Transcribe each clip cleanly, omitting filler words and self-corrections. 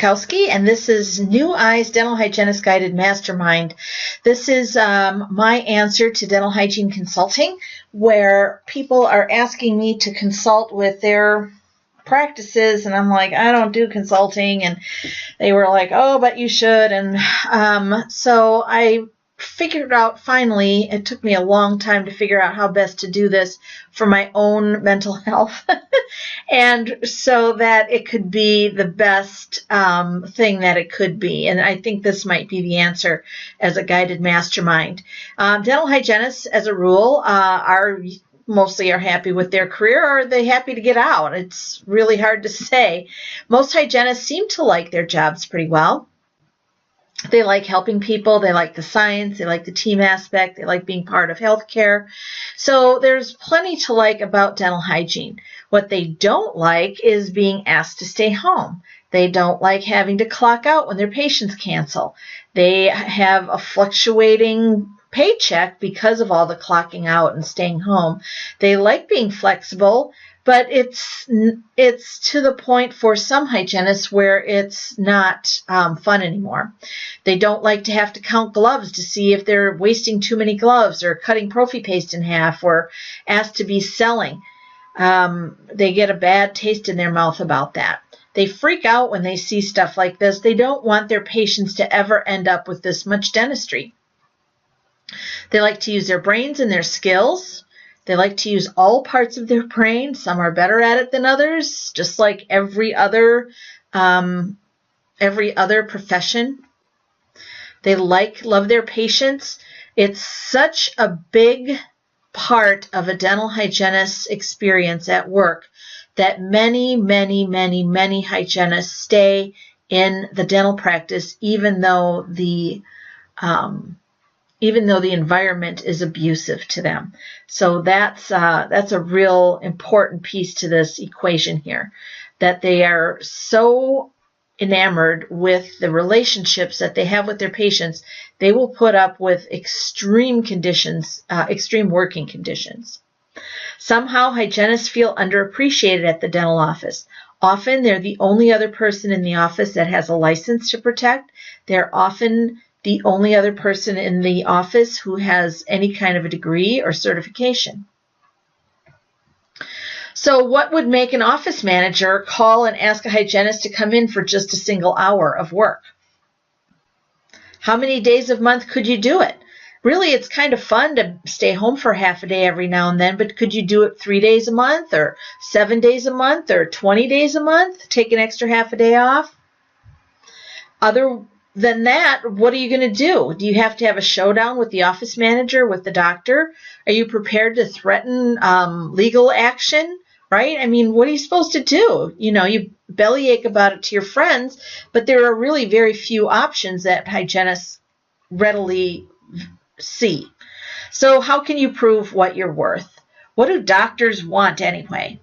Gutkowski, and this is New Eyes Dental Hygienist Guided Mastermind. This is my answer to dental hygiene consulting, where people are asking me to consult with their practices, and I'm like, I don't do consulting, and they were like, oh, but you should, and so I figured out finally, it took me a long time to figure out how best to do this for my own mental health and so that it could be the best thing that it could be. And I think this might be the answer as a guided mastermind. Dental hygienists, as a rule, are happy with their career, or are they happy to get out? It's really hard to say. Most hygienists seem to like their jobs pretty well. They like helping people, they like the science, they like the team aspect, they like being part of healthcare. So there's plenty to like about dental hygiene. What they don't like is being asked to stay home. They don't like having to clock out when their patients cancel. They have a fluctuating paycheck because of all the clocking out and staying home. They like being flexible, but it's to the point for some hygienists where it's not fun anymore. They don't like to have to count gloves to see if they're wasting too many gloves or cutting prophy paste in half or asked to be selling. They get a bad taste in their mouth about that. They freak out when they see stuff like this. They don't want their patients to ever end up with this much dentistry. They like to use their brains and their skills. They like to use all parts of their brain. Some are better at it than others, just like every other profession. They love their patients. It's such a big part of a dental hygienist's experience at work that many hygienists stay in the dental practice, even though the environment is abusive to them. So that's a real important piece to this equation here, that they are so enamored with the relationships that they have with their patients, they will put up with extreme working conditions. Somehow, hygienists feel underappreciated at the dental office. Often, they're the only other person in the office that has a license to protect. They're often the only other person in the office who has any kind of a degree or certification. So what would make an office manager call and ask a hygienist to come in for just a single hour of work? How many days a month could you do it? Really, it's kind of fun to stay home for half a day every now and then, but could you do it 3 days a month or 7 days a month or 20 days a month? Take an extra half a day off? Other than that, what are you going to do? Do you have to have a showdown with the office manager, with the doctor? Are you prepared to threaten legal action? Right? I mean, what are you supposed to do? You bellyache about it to your friends, but there are really very few options that hygienists readily see. So how can you prove what you're worth? What do doctors want anyway?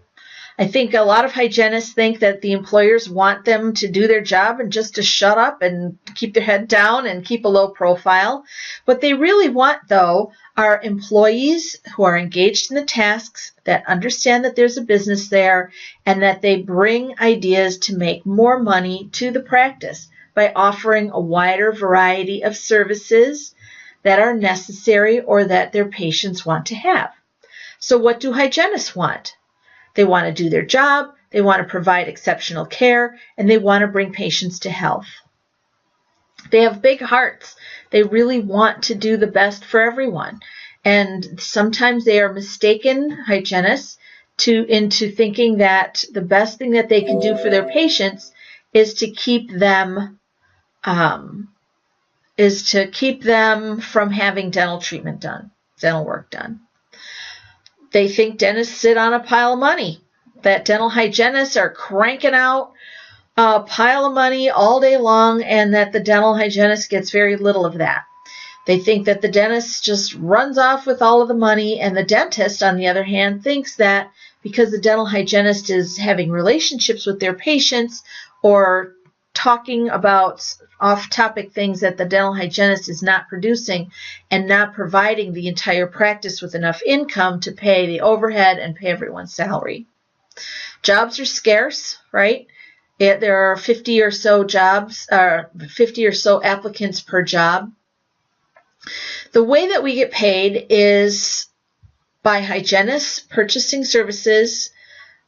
I think a lot of hygienists think that the employers want them to do their job and just to shut up and keep their head down and keep a low profile. What they really want, though, are employees who are engaged in the tasks, that understand that there's a business there, and that they bring ideas to make more money to the practice by offering a wider variety of services that are necessary or that their patients want to have. So what do hygienists want? They want to do their job, they want to provide exceptional care, and they want to bring patients to health. They have big hearts. They really want to do the best for everyone. And sometimes they are mistaken, hygienists, into thinking that the best thing that they can do for their patients is to keep them from having dental treatment done, dental work done. They think dentists sit on a pile of money, that dental hygienists are cranking out a pile of money all day long, and that the dental hygienist gets very little of that. They think that the dentist just runs off with all of the money, and the dentist, on the other hand, thinks that because the dental hygienist is having relationships with their patients or talking about off-topic things that the dental hygienist is not producing and not providing the entire practice with enough income to pay the overhead and pay everyone's salary. Jobs are scarce, right? There are 50 or so jobs, 50 or so applicants per job. The way that we get paid is by hygienists purchasing services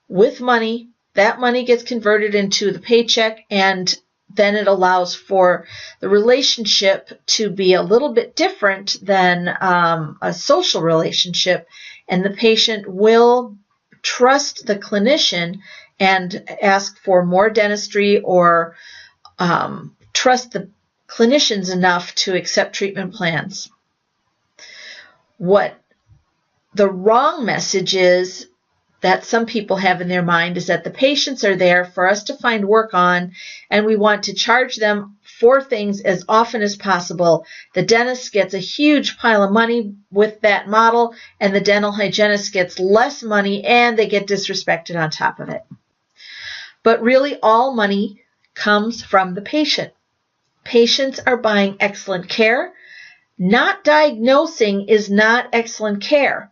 with money. That money gets converted into the paycheck, and then it allows for the relationship to be a little bit different than a social relationship, and the patient will trust the clinician and ask for more dentistry, or trust the clinicians enough to accept treatment plans. What the wrong message is that some people have in their mind is that the patients are there for us to find work on, and we want to charge them for things as often as possible. The dentist gets a huge pile of money with that model, and the dental hygienist gets less money, and they get disrespected on top of it. But really, all money comes from the patient. Patients are buying excellent care. Not diagnosing is not excellent care.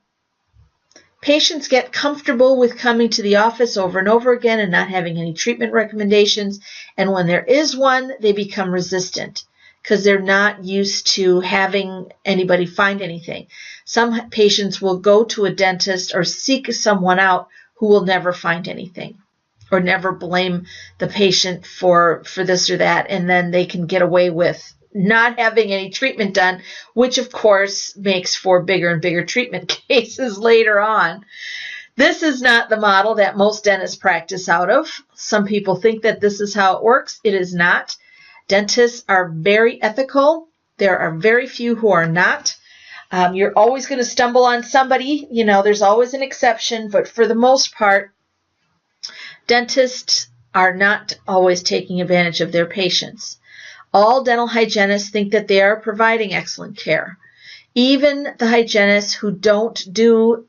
Patients get comfortable with coming to the office over and over again and not having any treatment recommendations. And when there is one, they become resistant because they're not used to having anybody find anything. Some patients will go to a dentist or seek someone out who will never find anything, or never blame the patient for this or that, and then they can get away with not having any treatment done, which of course makes for bigger and bigger treatment cases later on. This is not the model that most dentists practice out of. Some people think that this is how it works. It is not. Dentists are very ethical. There are very few who are not. You're always going to stumble on somebody. There's always an exception, but for the most part, dentists are not always taking advantage of their patients. All dental hygienists think that they are providing excellent care. Even the hygienists who don't do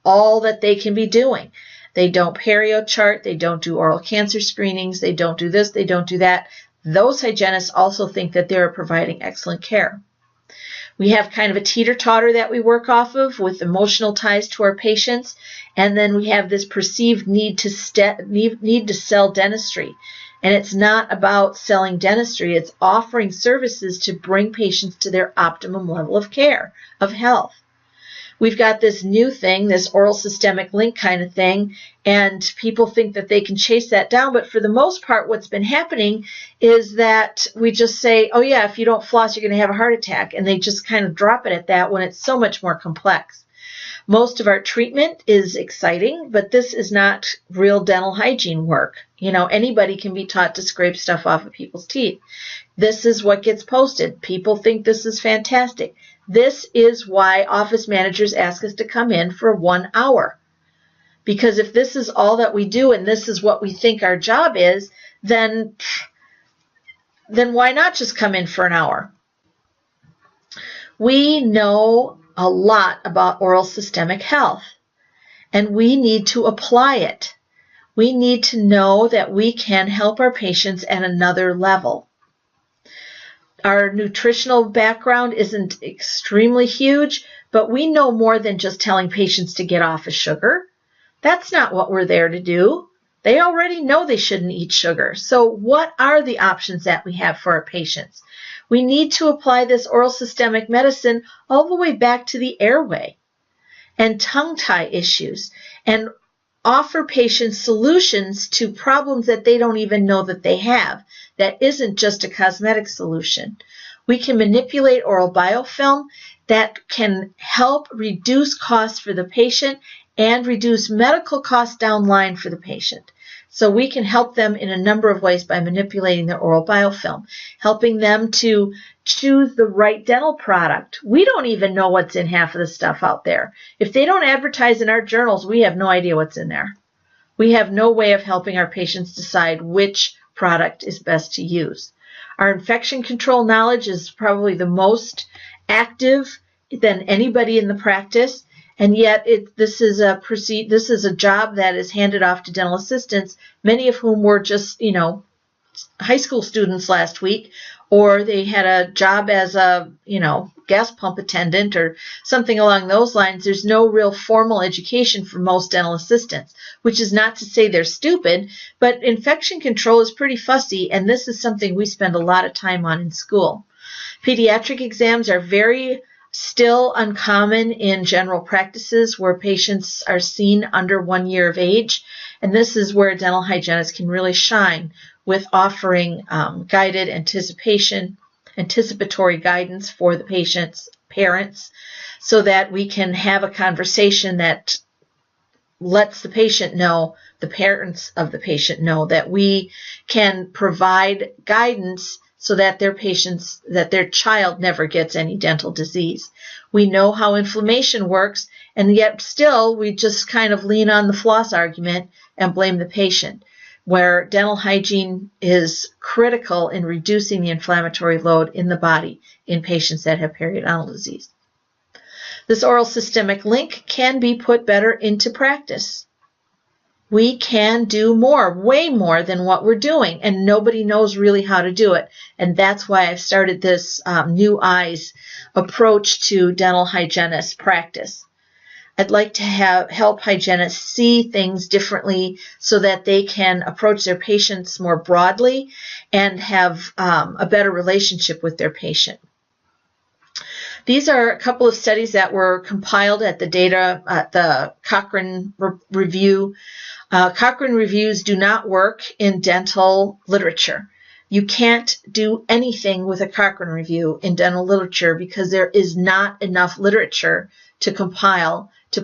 all that they can be doing. They don't perio chart, they don't do oral cancer screenings, they don't do this, they don't do that. Those hygienists also think that they're providing excellent care. We have kind of a teeter-totter that we work off of with emotional ties to our patients, and then we have this perceived need to sell dentistry. And it's not about selling dentistry. It's offering services to bring patients to their optimum level of care, of health. We've got this new thing, this oral systemic link kind of thing, and people think that they can chase that down. But for the most part, what's been happening is that we just say, oh yeah, if you don't floss, you're going to have a heart attack. And they just kind of drop it at that when it's so much more complex. Most of our treatment is exciting, but this is not real dental hygiene work. Anybody can be taught to scrape stuff off of people's teeth. This is what gets posted. People think this is fantastic. This is why office managers ask us to come in for 1 hour. Because if this is all that we do and this is what we think our job is, then why not just come in for an hour? We know a lot about oral systemic health, and we need to apply it. We need to know that we can help our patients at another level. Our nutritional background isn't extremely huge, but we know more than just telling patients to get off of sugar. That's not what we're there to do. They already know they shouldn't eat sugar. So what are the options that we have for our patients? We need to apply this oral systemic medicine all the way back to the airway and tongue tie issues, and offer patients solutions to problems that they don't even know that they have. That isn't just a cosmetic solution. We can manipulate oral biofilm that can help reduce costs for the patient and reduce medical costs down line for the patient. So we can help them in a number of ways by manipulating their oral biofilm, helping them to choose the right dental product. We don't even know what's in half of the stuff out there. If they don't advertise in our journals, we have no idea what's in there. We have no way of helping our patients decide which product is best to use. Our infection control knowledge is probably the most active than anybody in the practice. And yet this is a job that is handed off to dental assistants, many of whom were just, high school students last week, or they had a job as a, gas pump attendant or something along those lines. There's no real formal education for most dental assistants, which is not to say they're stupid, but infection control is pretty fussy, and this is something we spend a lot of time on in school. Pediatric exams are very still uncommon in general practices where patients are seen under 1 year of age, and this is where a dental hygienist can really shine with offering guided anticipatory guidance for the patient's parents, so that we can have a conversation that lets the patient know, the parents of the patient know, that we can provide guidance so that their child never gets any dental disease. We know how inflammation works, and yet still we just kind of lean on the floss argument and blame the patient, where dental hygiene is critical in reducing the inflammatory load in the body in patients that have periodontal disease. This oral systemic link can be put better into practice. We can do more, way more than what we're doing, and nobody knows really how to do it. And that's why I've started this new Eyes approach to dental hygienist practice. I'd like to help hygienists see things differently so that they can approach their patients more broadly and have a better relationship with their patient. These are a couple of studies that were compiled at the Cochrane Review. Cochrane reviews do not work in dental literature. You can't do anything with a Cochrane review in dental literature because there is not enough literature to compile to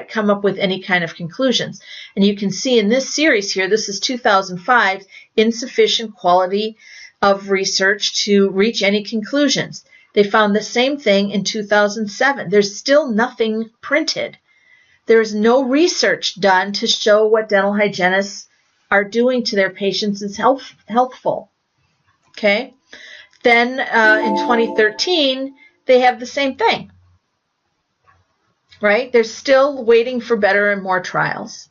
come up with any kind of conclusions. And you can see in this series here, this is 2005, insufficient quality of research to reach any conclusions. They found the same thing in 2007. There's still nothing printed. There's no research done to show what dental hygienists are doing to their patients is healthful. Okay? Then in 2013, they have the same thing. Right? They're still waiting for better and more trials.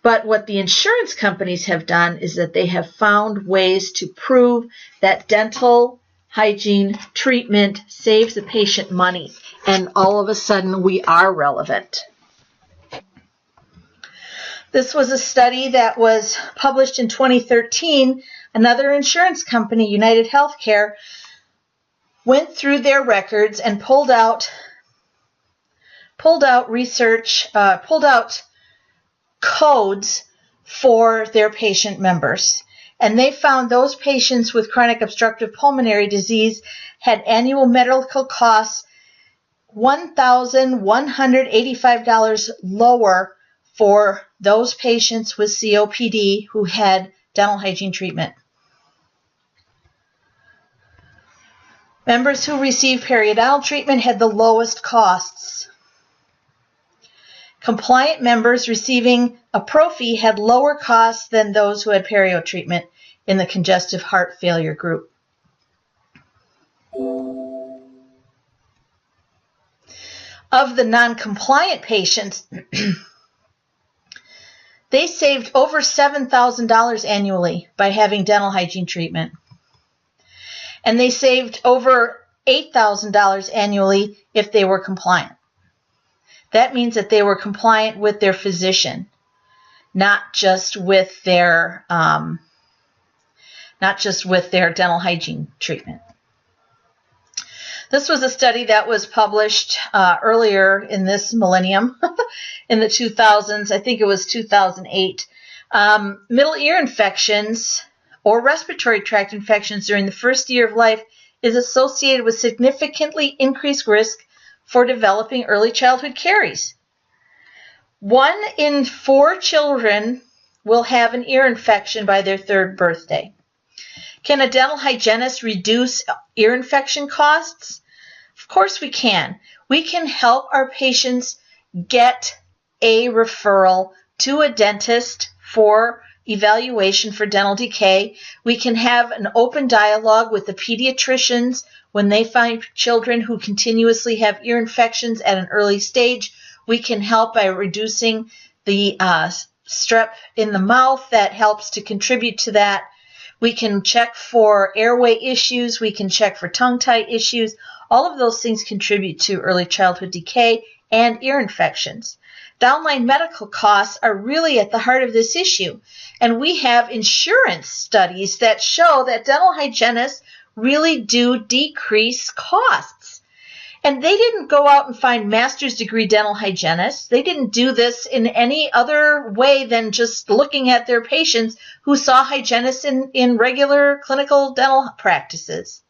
But what the insurance companies have done is that they have found ways to prove that dental hygiene treatment saves the patient money. And all of a sudden, we are relevant. This was a study that was published in 2013. Another insurance company, United Healthcare, went through their records and pulled out codes for their patient members. And they found those patients with chronic obstructive pulmonary disease had annual medical costs $1,185 lower for those patients with COPD who had dental hygiene treatment. Members who received periodontal treatment had the lowest costs. Compliant members receiving a prophy had lower costs than those who had perio treatment in the congestive heart failure group. Of the non-compliant patients, they saved over $7,000 annually by having dental hygiene treatment. And they saved over $8,000 annually if they were compliant. That means that they were compliant with their physician, not just with their dental hygiene treatment. This was a study that was published earlier in this millennium, in the 2000s. I think it was 2008. Middle ear infections or respiratory tract infections during the first year of life is associated with significantly increased risk for developing early childhood caries. 1 in 4 children will have an ear infection by their 3rd birthday. Can a dental hygienist reduce ear infection costs? Of course we can. We can help our patients get a referral to a dentist for evaluation for dental decay. We can have an open dialogue with the pediatricians when they find children who continuously have ear infections at an early stage. We can help by reducing the strep in the mouth that helps to contribute to that. We can check for airway issues. We can check for tongue-tie issues. All of those things contribute to early childhood decay and ear infections. Downline medical costs are really at the heart of this issue, and we have insurance studies that show that dental hygienists really do decrease costs. And they didn't go out and find master's degree dental hygienists. They didn't do this in any other way than just looking at their patients who saw hygienists in regular clinical dental practices.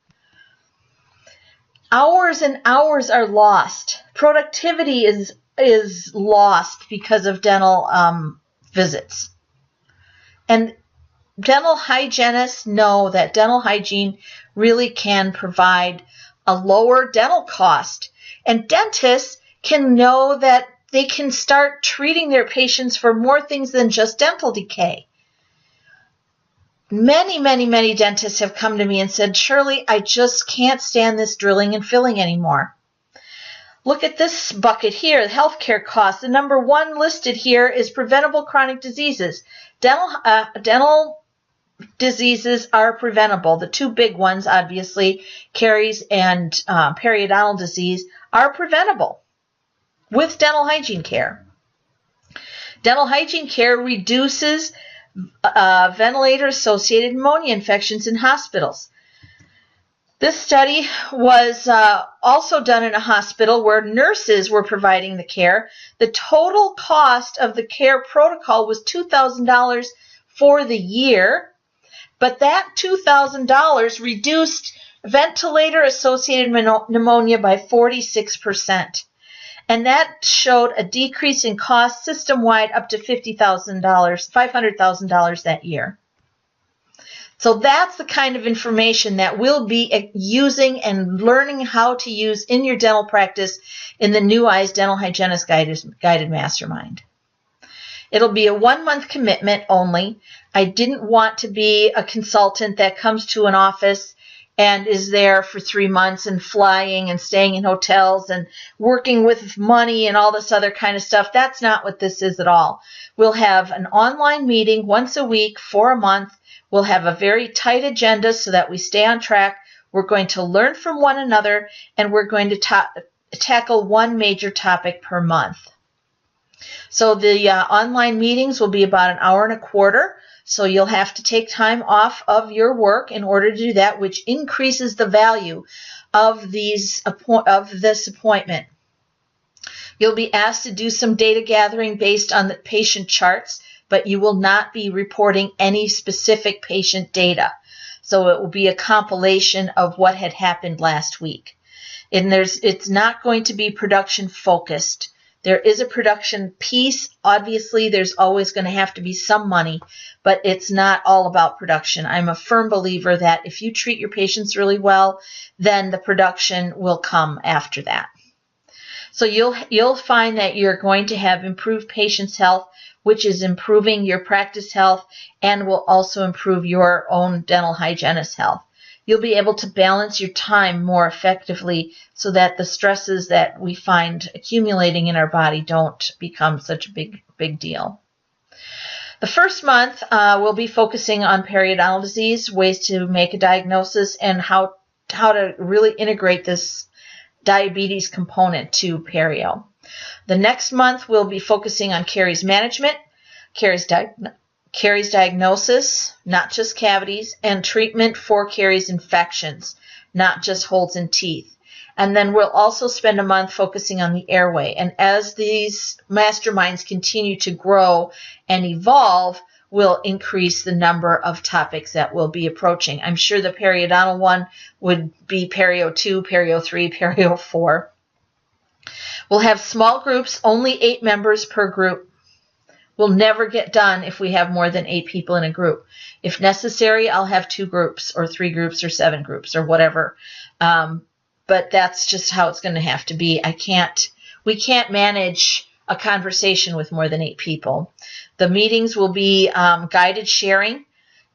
Hours and hours are lost. Productivity is lost because of dental visits. And dental hygienists know that dental hygiene really can provide a lower dental cost. And dentists can know that they can start treating their patients for more things than just dental decay. Many dentists have come to me and said, Shirley, I just can't stand this drilling and filling anymore. Look at this bucket here, the healthcare costs. The number one listed here is preventable chronic diseases. Dental diseases are preventable. The two big ones, obviously, caries and periodontal disease, are preventable with dental hygiene care. Dental hygiene care reduces ventilator-associated pneumonia infections in hospitals. This study was also done in a hospital where nurses were providing the care. The total cost of the care protocol was $2,000 for the year, but that $2,000 reduced ventilator-associated pneumonia by 46%. And that showed a decrease in cost system-wide up to $500,000 that year. So that's the kind of information that we'll be using and learning how to use in your dental practice in the new Eyes Dental Hygienist Guided Mastermind. It'll be a 1-month commitment only. I didn't want to be a consultant that comes to an office and is there for 3 months and flying and staying in hotels and working with money and all this other kind of stuff. That's not what this is at all. We'll have an online meeting once a week for a month. We'll have a very tight agenda so that we stay on track. We're going to learn from one another, and we're going to tackle one major topic per month. So the online meetings will be about an hour and a quarter. So you'll have to take time off of your work in order to do that, which increases the value of this appointment. You'll be asked to do some data gathering based on the patient charts, but you will not be reporting any specific patient data. So it will be a compilation of what had happened last week. And it's not going to be production focused. There is a production piece. Obviously, there's always going to have to be some money, but it's not all about production. I'm a firm believer that if you treat your patients really well, then the production will come after that. So you'll find that you're going to have improved patients' health, which is improving your practice health and will also improve your own dental hygienist health. You'll be able to balance your time more effectively so that the stresses that we find accumulating in our body don't become such a big deal. The first month, we'll be focusing on periodontal disease, ways to make a diagnosis, and how to really integrate this diabetes component to perio. The next month, we'll be focusing on caries management, caries diagnosis, not just cavities, and treatment for caries infections, not just holes in teeth. And then we'll also spend a month focusing on the airway. And as these masterminds continue to grow and evolve, we'll increase the number of topics that we'll be approaching. I'm sure the periodontal one would be Perio 2, Perio 3, Perio 4. We'll have small groups, only 8 members per group. We'll never get done if we have more than 8 people in a group. If necessary, I'll have 2 groups or 3 groups or 7 groups or whatever. But that's just how it's going to have to be. We can't manage a conversation with more than 8 people. The meetings will be guided sharing,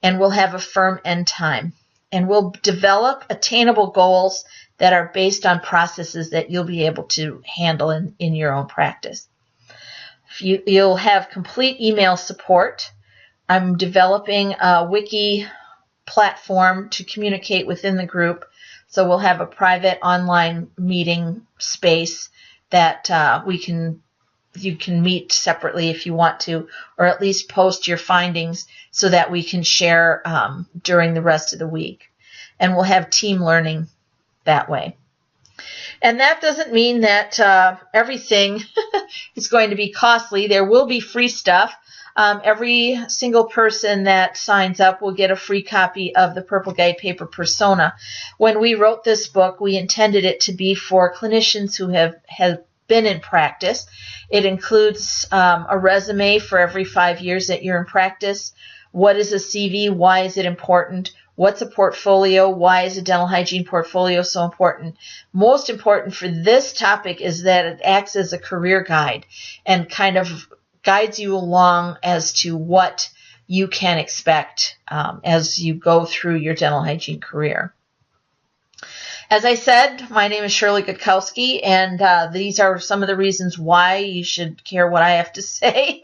and we'll have a firm end time. And we'll develop attainable goals that are based on processes that you'll be able to handle in your own practice. You'll have complete email support. I'm developing a wiki platform to communicate within the group So we'll have a private online meeting space that you can meet separately if you want to, or at least post your findings so that we can share during the rest of the week. And we'll have team learning that way. And that doesn't mean that everything is going to be costly. There will be free stuff. Every single person that signs up will get a free copy of the Purple Guide Paper Persona. When we wrote this book, we intended it to be for clinicians who have been in practice. It includes a resume for every 5 years that you're in practice. What is a CV? Why is it important? What's a portfolio? Why is a dental hygiene portfolio so important? Most important for this topic is that it acts as a career guide and kind of guides you along as to what you can expect as you go through your dental hygiene career. As I said, my name is Shirley Gutkowski, and these are some of the reasons why you should care what I have to say.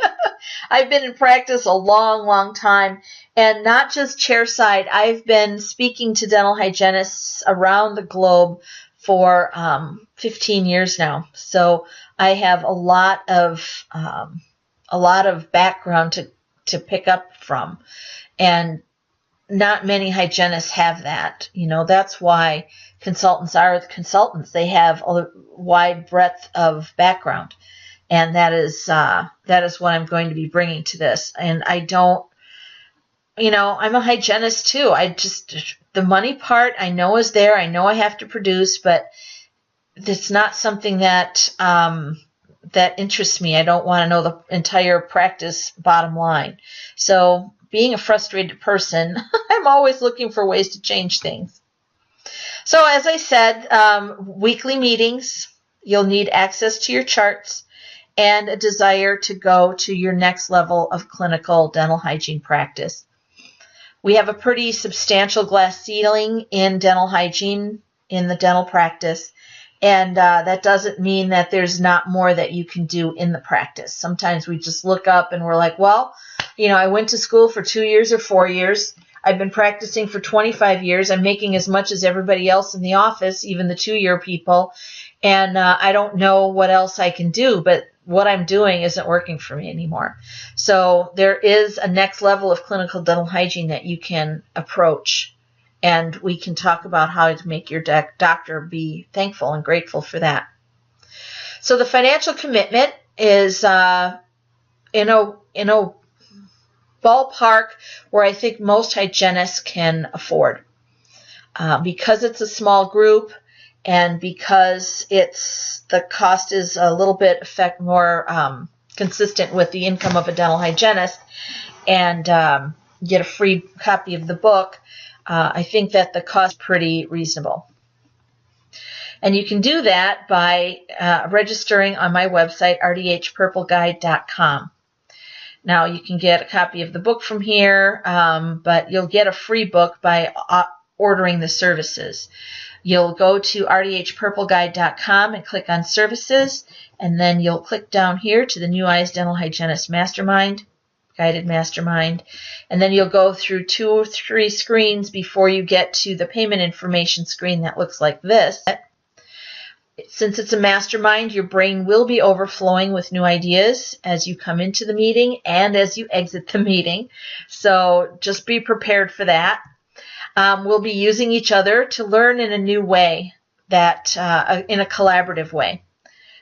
I've been in practice a long, long time, and not just chairside. I've been speaking to dental hygienists around the globe for 15 years now. So I have a lot of background to pick up from, and not many hygienists have that. You know, that's why consultants are consultants. They have a wide breadth of background, and that is what I'm going to be bringing to this. And I don't, I'm a hygienist too. The money part I know is there. I know I have to produce, but it's not something that that interests me. I don't want to know the entire practice bottom line. So being a frustrated person, I'm always looking for ways to change things. So as I said, weekly meetings, you'll need access to your charts and a desire to go to your next level of clinical dental hygiene practice. We have a pretty substantial glass ceiling in dental hygiene in the dental practice, and that doesn't mean that there's not more that you can do in the practice. Sometimes we just look up and we're like, well, I went to school for 2 years or 4 years. I've been practicing for 25 years. I'm making as much as everybody else in the office, even the 2-year people, and I don't know what else I can do, but what I'm doing isn't working for me anymore. So there is a next level of clinical dental hygiene that you can approach, and we can talk about how to make your doctor be thankful and grateful for that. So the financial commitment is in a ballpark where I think most hygienists can afford. Because it's a small group and because the cost is a little bit more consistent with the income of a dental hygienist, and get a free copy of the book, I think that the cost is pretty reasonable. And you can do that by registering on my website, rdhpurpleguide.com. Now, you can get a copy of the book from here, but you'll get a free book by ordering the services. You'll go to rdhpurpleguide.com and click on Services, and then you'll click down here to the New Eyes Dental Hygienist Mastermind, Guided Mastermind, and then you'll go through 2 or 3 screens before you get to the payment information screen that looks like this. Since it's a mastermind, your brain will be overflowing with new ideas as you come into the meeting and as you exit the meeting. So just be prepared for that. We'll be using each other to learn in a new way, in a collaborative way.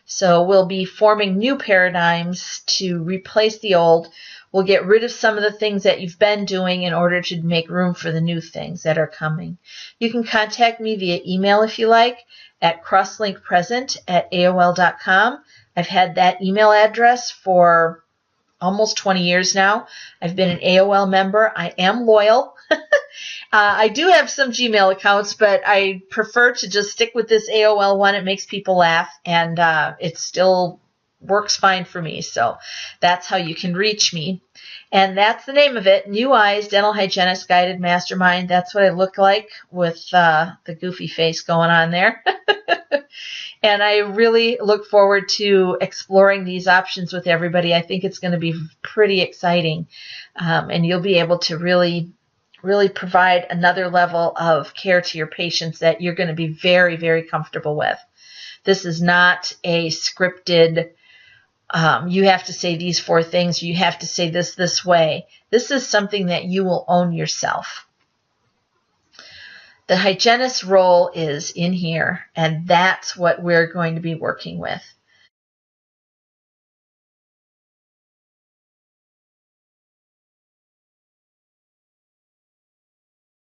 So we'll be forming new paradigms to replace the old. We'll get rid of some of the things that you've been doing in order to make room for the new things that are coming. You can contact me via email if you like, at crosslinkpresent@aol.com. I've had that email address for almost 20 years now. I've been an AOL member. I am loyal. I do have some Gmail accounts, but I prefer to just stick with this AOL one. It makes people laugh, and it still works fine for me. So that's how you can reach me. And that's the name of it, New Eyes Dental Hygienist Guided Mastermind. That's what I look like with the goofy face going on there. And I really look forward to exploring these options with everybody. I think it's going to be pretty exciting, and you'll be able to really really provide another level of care to your patients that you're going to be very, very comfortable with. This is not a scripted, you have to say these 4 things, you have to say this way. This is something that you will own yourself. The hygienist role is in here, and that's what we're going to be working with.